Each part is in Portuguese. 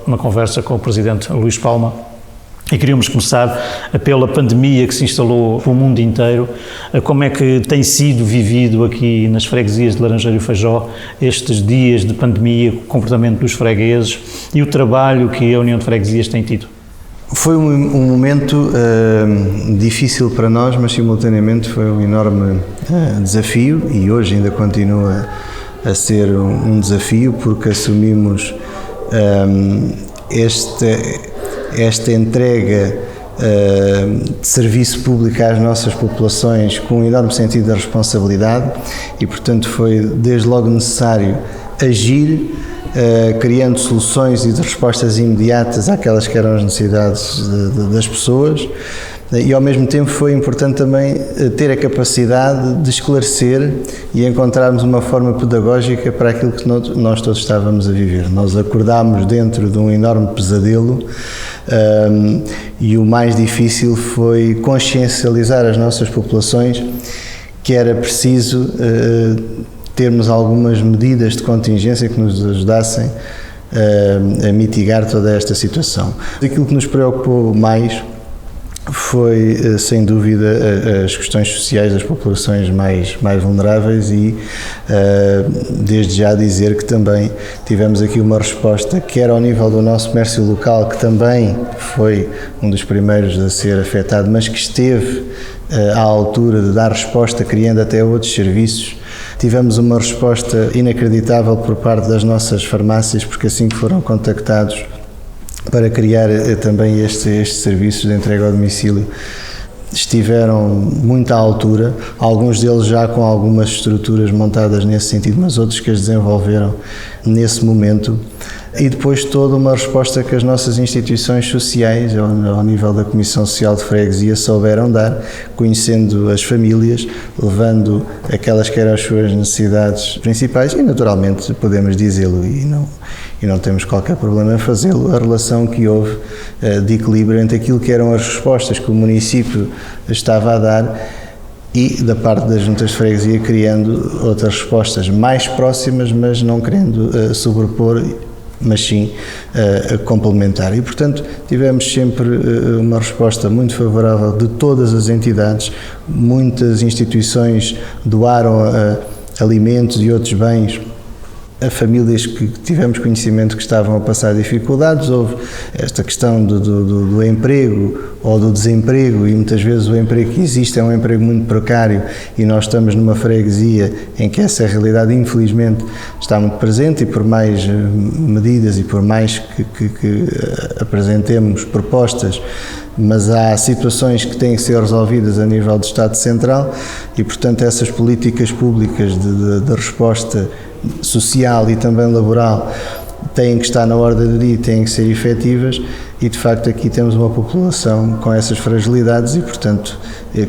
Uma conversa com o Presidente Luís Palma e queríamos começar pela pandemia que se instalou no mundo inteiro. Como é que tem sido vivido aqui nas freguesias de Laranjeiro e Feijó estes dias de pandemia, o comportamento dos fregueses e o trabalho que a União de Freguesias tem tido? Foi um momento difícil para nós, mas simultaneamente foi um enorme desafio e hoje ainda continua a ser um desafio porque assumimos esta entrega de serviço público às nossas populações com um enorme sentido de responsabilidade e, portanto, foi desde logo necessário agir, criando soluções e de respostas imediatas àquelas que eram as necessidades das pessoas. E ao mesmo tempo foi importante também ter a capacidade de esclarecer e encontrarmos uma forma pedagógica para aquilo que nós todos estávamos a viver. Nós acordámos dentro de um enorme pesadelo e o mais difícil foi consciencializar as nossas populações que era preciso termos algumas medidas de contingência que nos ajudassem a mitigar toda esta situação. Aquilo que nos preocupou mais foi, sem dúvida, as questões sociais das populações mais vulneráveis e, desde já, dizer que também tivemos aqui uma resposta, quer ao nível do nosso comércio local, que também foi um dos primeiros a ser afetado, mas que esteve à altura de dar resposta, criando até outros serviços. Tivemos uma resposta inacreditável por parte das nossas farmácias, porque assim que foram contactados para criar também estes serviços de entrega ao domicílio, estiveram muito à altura, alguns deles já com algumas estruturas montadas nesse sentido, mas outros que as desenvolveram nesse momento. E depois toda uma resposta que as nossas instituições sociais, ao nível da Comissão Social de Freguesia, souberam dar, conhecendo as famílias, levando aquelas que eram as suas necessidades principais e, naturalmente, podemos dizê-lo e não temos qualquer problema em fazê-lo, a relação que houve de equilíbrio entre aquilo que eram as respostas que o município estava a dar e da parte das juntas de freguesia criando outras respostas mais próximas, mas não querendo sobrepor, mas sim complementar. E, portanto, tivemos sempre uma resposta muito favorável de todas as entidades, muitas instituições doaram alimentos e outros bens a famílias que tivemos conhecimento que estavam a passar dificuldades. Houve esta questão do emprego ou do desemprego e muitas vezes o emprego que existe é um emprego muito precário e nós estamos numa freguesia em que essa realidade infelizmente está muito presente e por mais medidas e por mais que apresentemos propostas, mas há situações que têm que ser resolvidas a nível do Estado Central e, portanto, essas políticas públicas de resposta social e também laboral têm que estar na ordem do dia, têm que ser efetivas e, de facto, aqui temos uma população com essas fragilidades e, portanto,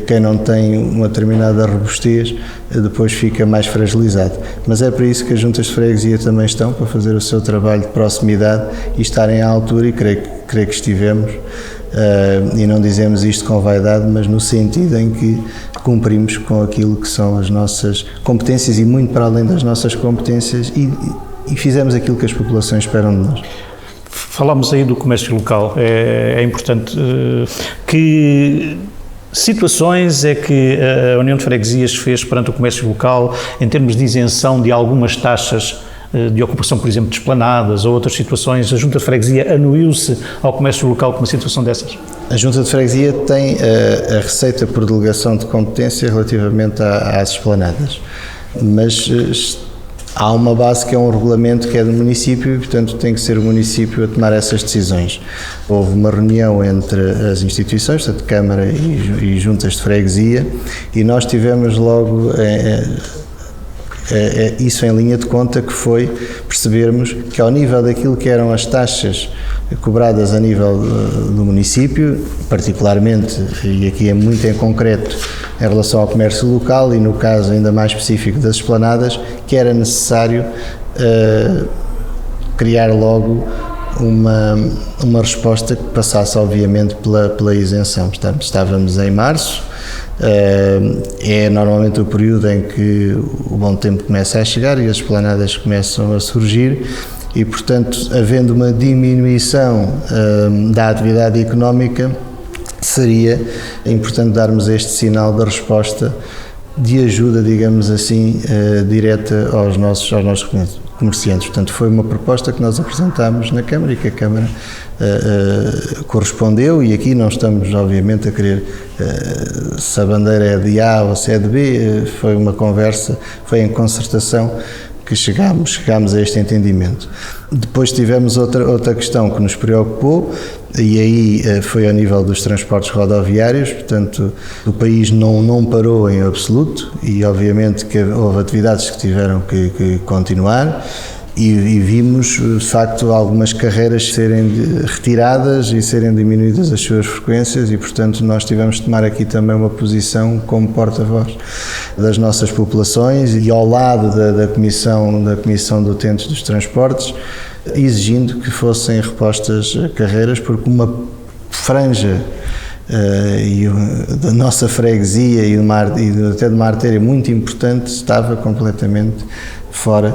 quem não tem uma determinada robustez depois fica mais fragilizado. Mas é para isso que as juntas de freguesia também estão, para fazer o seu trabalho de proximidade e estarem à altura e creio que estivemos. E não dizemos isto com vaidade, mas no sentido em que cumprimos com aquilo que são as nossas competências e muito para além das nossas competências e fizemos aquilo que as populações esperam de nós. Falámos aí do comércio local, é importante. Que situações é que a União de Freguesias fez perante o comércio local em termos de isenção de algumas taxas de ocupação, por exemplo, de esplanadas ou outras situações? A Junta de Freguesia anuiu-se ao comércio local com uma situação dessas? A Junta de Freguesia tem a receita por delegação de competência relativamente às esplanadas, mas há uma base que é um regulamento que é do município e, portanto, tem que ser o município a tomar essas decisões. Houve uma reunião entre as instituições, portanto, Câmara e Juntas de Freguesia, e nós tivemos logo isso em linha de conta, que foi percebermos que ao nível daquilo que eram as taxas cobradas a nível do município, particularmente, e aqui é muito em concreto, em relação ao comércio local e no caso ainda mais específico das esplanadas, que era necessário criar logo uma resposta que passasse obviamente pela isenção. Portanto, estávamos em março, é normalmente o período em que o bom tempo começa a chegar e as esplanadas começam a surgir, e, portanto, havendo uma diminuição da atividade económica, seria importante darmos este sinal de resposta de ajuda, digamos assim, direta aos nossos comerciantes. Portanto, foi uma proposta que nós apresentámos na Câmara e que a Câmara correspondeu, e aqui não estamos, obviamente, a querer se a bandeira é de A ou se é de B, foi uma conversa, foi em concertação que chegámos a este entendimento. Depois tivemos outra questão que nos preocupou, e aí foi ao nível dos transportes rodoviários. Portanto, o país não parou em absoluto, e obviamente que houve atividades que tiveram que continuar, e vimos, de facto, algumas carreiras serem retiradas e serem diminuídas as suas frequências, e, portanto, nós tivemos de tomar aqui também uma posição como porta-voz das nossas populações e ao lado da Comissão de Utentes dos Transportes, exigindo que fossem repostas carreiras, porque uma franja da nossa freguesia e até de uma artéria muito importante estava completamente fora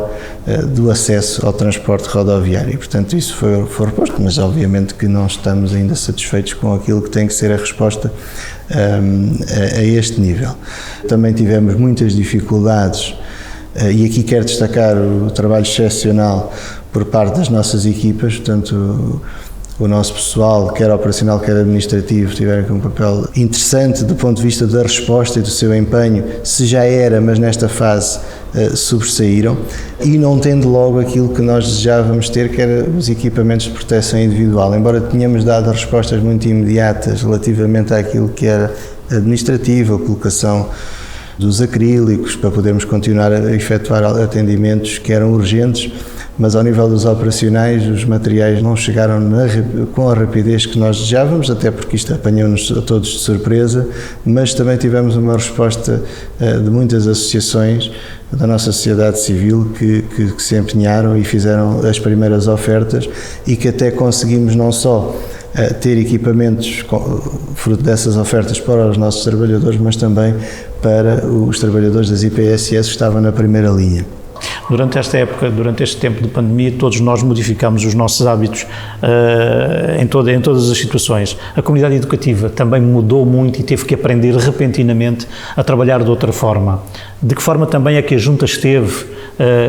do acesso ao transporte rodoviário, e, portanto, isso foi reposto, mas obviamente que não estamos ainda satisfeitos com aquilo que tem que ser a resposta a este nível. Também tivemos muitas dificuldades, e aqui quero destacar o trabalho excepcional por parte das nossas equipas. Portanto, o nosso pessoal, quer operacional, quer administrativo, tiveram aqui um papel interessante do ponto de vista da resposta e do seu empenho, se já era, mas nesta fase sobressaíram, e não tendo logo aquilo que nós desejávamos ter, que era os equipamentos de proteção individual. Embora tenhamos dado respostas muito imediatas relativamente àquilo que era administrativo, a colocação dos acrílicos, para podermos continuar a efetuar atendimentos que eram urgentes, mas ao nível dos operacionais os materiais não chegaram com a rapidez que nós desejávamos, até porque isto apanhou-nos a todos de surpresa, mas também tivemos uma resposta de muitas associações da nossa sociedade civil que se empenharam e fizeram as primeiras ofertas, e que até conseguimos não só ter equipamentos fruto dessas ofertas para os nossos trabalhadores, mas também para os trabalhadores das IPSS que estavam na primeira linha. Durante esta época, durante este tempo de pandemia, todos nós modificámos os nossos hábitos em todas as situações. A comunidade educativa também mudou muito e teve que aprender repentinamente a trabalhar de outra forma. De que forma também é que a Junta esteve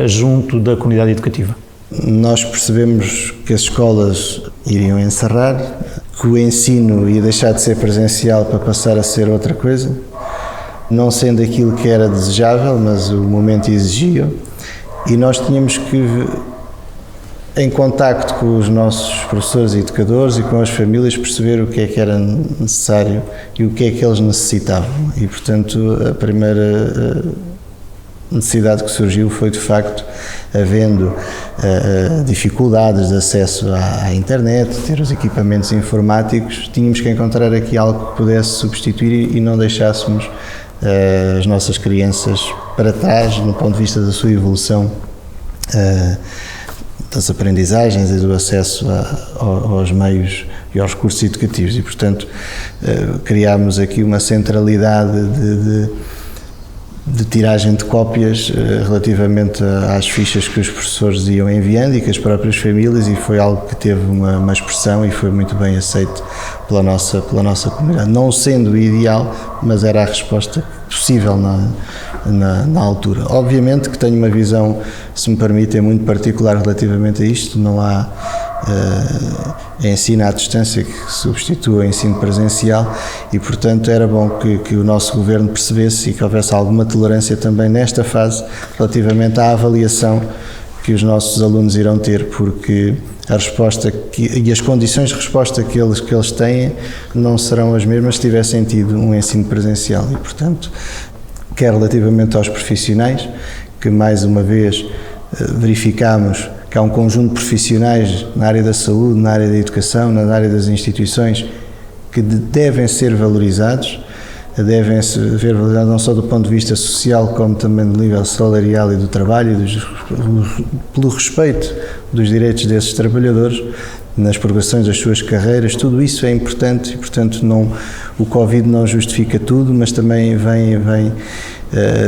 junto da comunidade educativa? Nós percebemos que as escolas iriam encerrar, que o ensino ia deixar de ser presencial para passar a ser outra coisa, não sendo aquilo que era desejável, mas o momento exigia, e nós tínhamos que, em contacto com os nossos professores e educadores e com as famílias, perceber o que é que era necessário e o que é que eles necessitavam. E, portanto, a primeira necessidade que surgiu foi, de facto, havendo dificuldades de acesso à internet, ter os equipamentos informáticos, tínhamos que encontrar aqui algo que pudesse substituir e não deixássemos as nossas crianças para trás, no ponto de vista da sua evolução, das aprendizagens e do acesso aos meios e aos recursos educativos. E, portanto, criámos aqui uma centralidade de tiragem de cópias relativamente às fichas que os professores iam enviando e que as próprias famílias, e foi algo que teve uma expressão e foi muito bem aceito pela nossa comunidade. Não sendo o ideal, mas era a resposta possível na altura. Obviamente que tenho uma visão, se me permitem, muito particular relativamente a isto. Não há ensino à distância que substitua o ensino presencial, e, portanto, era bom que o nosso governo percebesse e que houvesse alguma tolerância também nesta fase relativamente à avaliação que os nossos alunos irão ter, porque a resposta e as condições de resposta que eles têm não serão as mesmas se tivessem tido um ensino presencial. E, portanto, quer relativamente aos profissionais, que mais uma vez verificamos que há um conjunto de profissionais na área da saúde, na área da educação, na área das instituições, que devem ser valorizados, não só do ponto de vista social, como também do nível salarial e do trabalho, pelo respeito dos direitos desses trabalhadores, nas progressões das suas carreiras. Tudo isso é importante e, portanto, o Covid não justifica tudo, mas também vem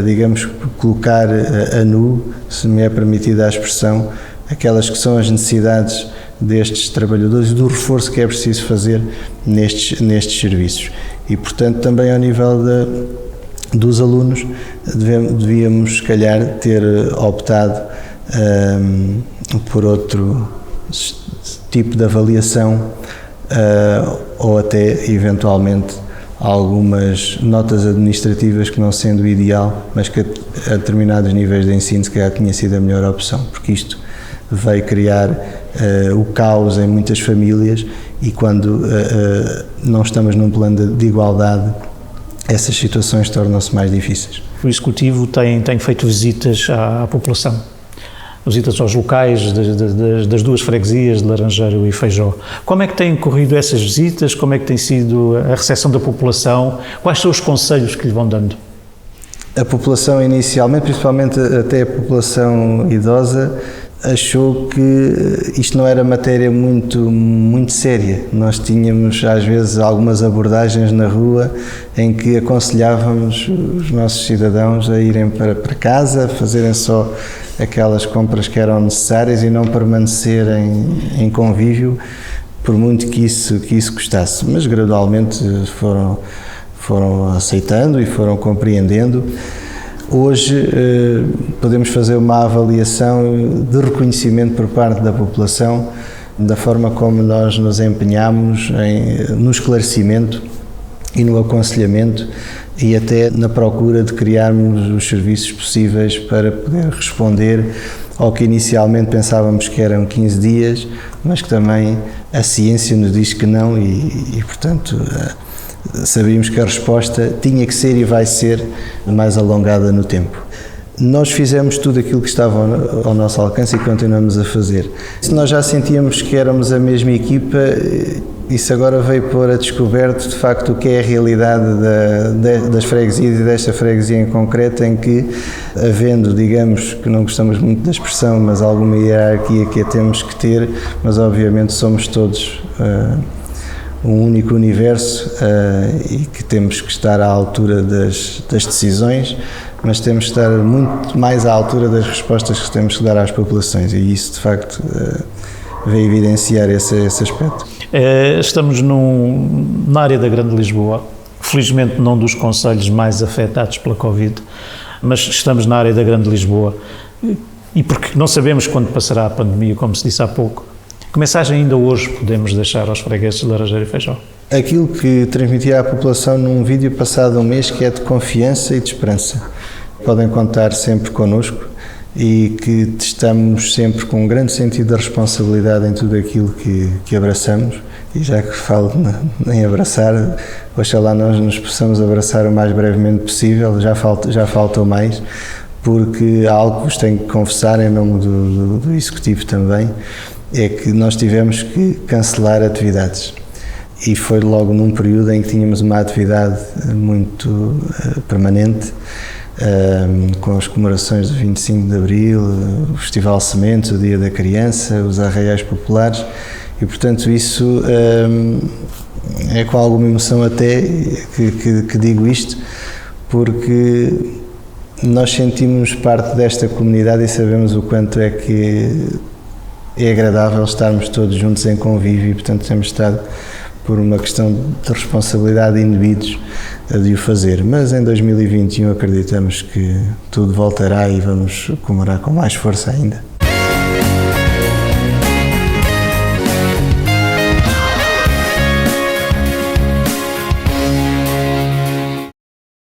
digamos, colocar a nu, se me é permitida a expressão, aquelas que são as necessidades destes trabalhadores e do reforço que é preciso fazer nestes serviços. E, portanto, também ao nível dos alunos, devíamos, se calhar, ter optado por outro tipo de avaliação ou até, eventualmente, algumas notas administrativas que, não sendo o ideal, mas que a determinados níveis de ensino, se calhar, tinha sido a melhor opção, porque isto veio criar o caos em muitas famílias e quando não estamos num plano de igualdade, essas situações tornam-se mais difíceis. O Executivo tem feito visitas à população, visitas aos locais das duas freguesias de Laranjeiro e Feijó. Como é que têm corrido essas visitas? Como é que tem sido a recepção da população? Quais são os conselhos que lhe vão dando? A população inicialmente, principalmente até a população idosa, achou que isto não era matéria muito séria. Nós tínhamos, às vezes, algumas abordagens na rua em que aconselhávamos os nossos cidadãos a irem para casa, a fazerem só aquelas compras que eram necessárias e não permanecerem em convívio, por muito que isso custasse. Mas gradualmente foram aceitando e foram compreendendo. Hoje podemos fazer uma avaliação de reconhecimento por parte da população da forma como nós nos empenhamos no esclarecimento e no aconselhamento e até na procura de criarmos os serviços possíveis para poder responder ao que inicialmente pensávamos que eram 15 dias, mas que também a ciência nos diz que não e portanto, sabíamos que a resposta tinha que ser e vai ser mais alongada no tempo. Nós fizemos tudo aquilo que estava ao nosso alcance e continuamos a fazer. Se nós já sentíamos que éramos a mesma equipa, isso agora veio pôr a descoberto de facto o que é a realidade das freguesias e desta freguesia em concreto, em que, havendo, digamos, que não gostamos muito da expressão, mas alguma hierarquia que a temos que ter, mas obviamente somos todos um único universo e que temos que estar à altura das decisões, mas temos que estar muito mais à altura das respostas que temos que dar às populações e isso de facto veio evidenciar esse aspecto. Estamos na área da Grande Lisboa, felizmente não dos concelhos mais afetados pela Covid, mas estamos na área da Grande Lisboa e porque não sabemos quando passará a pandemia, como se disse há pouco. Que mensagem ainda hoje podemos deixar aos fregueses de Laranjeiro e Feijó? Aquilo que transmiti à população num vídeo passado um mês, que é de confiança e de esperança. Podem contar sempre connosco e que estamos sempre com um grande sentido de responsabilidade em tudo aquilo que abraçamos. E já que falo em abraçar, oxalá nós nos possamos abraçar o mais brevemente possível, já faltou mais, porque há algo que vos tenho que confessar em nome do Executivo também, é que nós tivemos que cancelar atividades e foi logo num período em que tínhamos uma atividade muito permanente, com as comemorações do 25 de Abril, o Festival Sementes, o Dia da Criança, os arraiais populares e portanto isso é com alguma emoção até que digo isto, porque nós sentimos parte desta comunidade e sabemos o quanto é que é agradável estarmos todos juntos em convívio e, portanto, temos estado, por uma questão de responsabilidade de indivíduos, de o fazer. Mas em 2021 acreditamos que tudo voltará e vamos comemorar com mais força ainda.